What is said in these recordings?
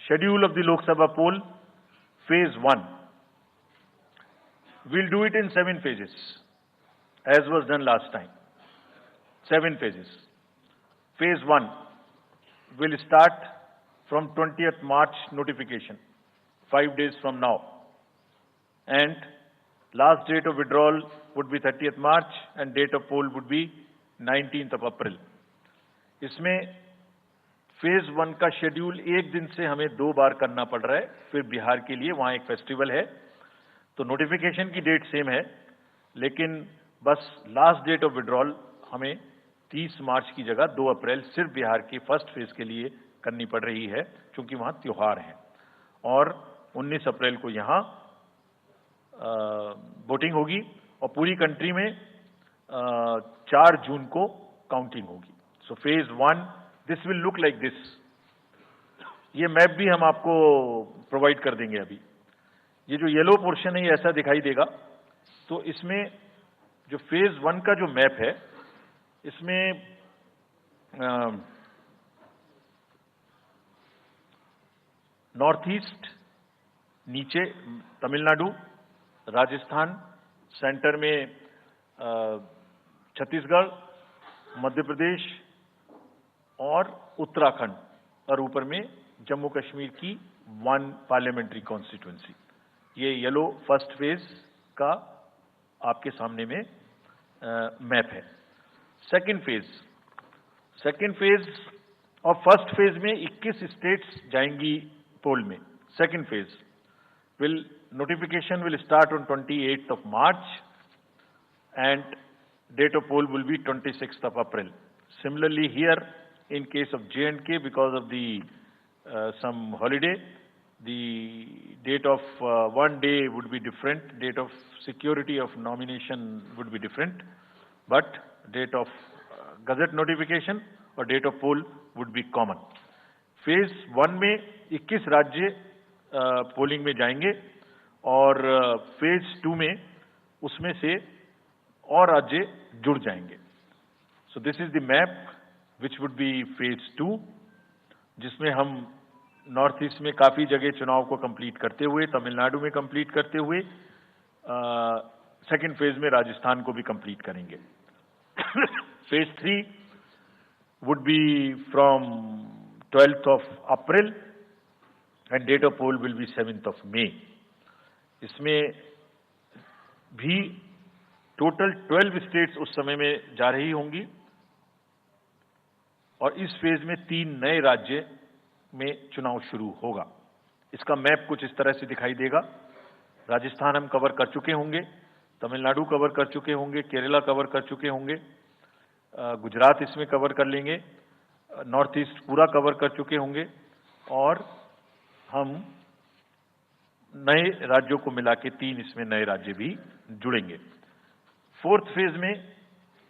schedule of the Lok Sabha poll, phase 1. We'll do it in 7 phases, as was done last time. 7 phases. Phase 1 will start from 20th March notification, 5 days from now. And last date of withdrawal would be 30th March and date of poll would be 19th of April. इसमें phase 1 का schedule एक दिन से हमें 2 बार करना पड़ रहा है, फिर बिहार के लिए वहां एक फेस्टिवल है, तो नोटिफिकेशन की डेट सेम है, लेकिन बस लास्ट डेट ऑफ विड्रॉल हमें 30 मार्च की जगह 2 अप्रैल सिर्फ बिहार की फर्स्ट फेज के लिए करनी पड़ रही है, क्योंकि वहां त्योहार है। और 19 अप्रैल को यहां वोटिंग होगी और पूरी कंट्री में 4 जून को काउंटिंग होगी। So phase 1 this will look like this. ये मैप भी हम आपको प्रोवाइड कर देंगे। अभी ये जो येलो पोर्शन है ये ऐसा दिखाई देगा। तो इसमें जो फेज 1 का जो मैप है, इसमें नॉर्थ ईस्ट, नीचे तमिलनाडु, राजस्थान, सेंटर में छत्तीसगढ़, मध्य प्रदेश और उत्तराखंड, और ऊपर में जम्मू कश्मीर की 1 पार्लियामेंट्री कॉन्स्टिट्यूंसी। ये येलो फर्स्ट फेज का आपके सामने में मैप है। सेकंड फेज और फर्स्ट फेज में 21 स्टेट्स जाएंगी पोल में। Second phase notification will start on 28th of March and date of poll will be 26th of April. Similarly here in case of J&K, because of the some holiday, the date of one day would be different, date of security of nomination would be different, but date of gazette notification और date of poll would be common. Phase 1 में 21 राज्य polling में जाएंगे और phase 2 में उसमें से और राज्य जुड़ जाएंगे। So this is the map which would be phase 2, जिसमें हम नॉर्थ ईस्ट में काफी जगह चुनाव को कंप्लीट करते हुए, तमिलनाडु में कंप्लीट करते हुए, सेकंड फेज में राजस्थान को भी कंप्लीट करेंगे। Phase 3 would be from 12th of April and date of poll will be 7th of May. इसमें भी टोटल 12 स्टेट्स उस समय में जा रही होंगी और इस फेज में 3 नए राज्य में चुनाव शुरू होगा। इसका मैप कुछ इस तरह से दिखाई देगा। राजस्थान हम कवर कर चुके होंगे, तमिलनाडु कवर कर चुके होंगे, केरला कवर कर चुके होंगे, गुजरात इसमें कवर कर लेंगे, नॉर्थ ईस्ट पूरा कवर कर चुके होंगे और हम नए राज्यों को मिला के 3 इसमें नए राज्य भी जुड़ेंगे। फोर्थ फेज में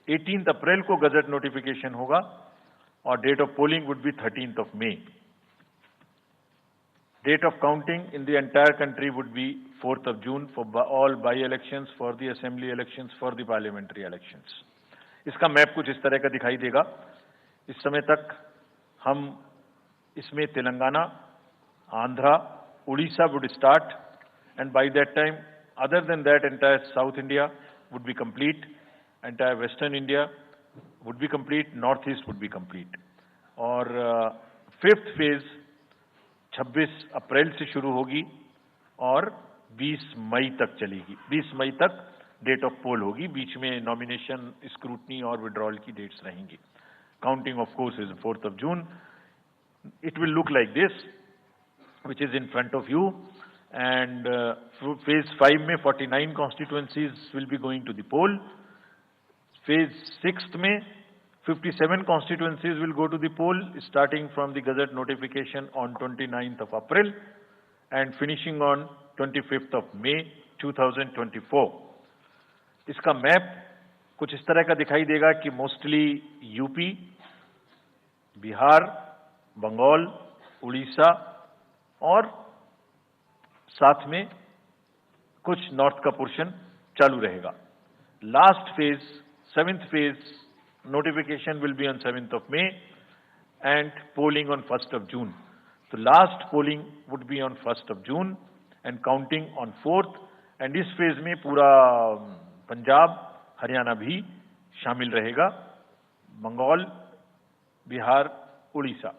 18 अप्रैल को गजट नोटिफिकेशन होगा और date of polling would be 13th of May. Date of counting in the entire country would be 4th of June for all by-elections, for the assembly elections, for the parliamentary elections. इसका map कुछ इस तरह का दिखाई देगा। इस समय तक हम इसमें Telangana, Andhra, Odisha would start, and by that time, other than that, entire South India would be complete, entire Western India would be complete, Northeast would be complete. और फिफ्थ फेज 26 अप्रैल से शुरू होगी और 20 मई तक चलेगी। 20 मई तक डेट ऑफ पोल होगी, बीच में नॉमिनेशन, स्क्रूटनी और विड्रॉल की डेट्स रहेंगी। Counting of course is 4th of June. It will look like this, which is in front of you, and phase 5 में 49 constituencies will be going to the poll. Phase 6 में 57 constituencies will go to the poll, starting from the gazette notification on 29th of April and finishing on 25th of May 2024. इसका map कुछ इस तरह का दिखाई देगा कि मोस्टली यूपी, बिहार, बंगाल, उड़ीसा और साथ में कुछ नॉर्थ का पोर्शन चालू रहेगा। Last phase, 7th phase, notification will be on 7th of May and polling on 1st of June. तो last polling would be on 1 June and counting on 4। And इस phase में पूरा पंजाब, हरियाणा भी शामिल रहेगा, बंगाल, बिहार, उड़ीसा।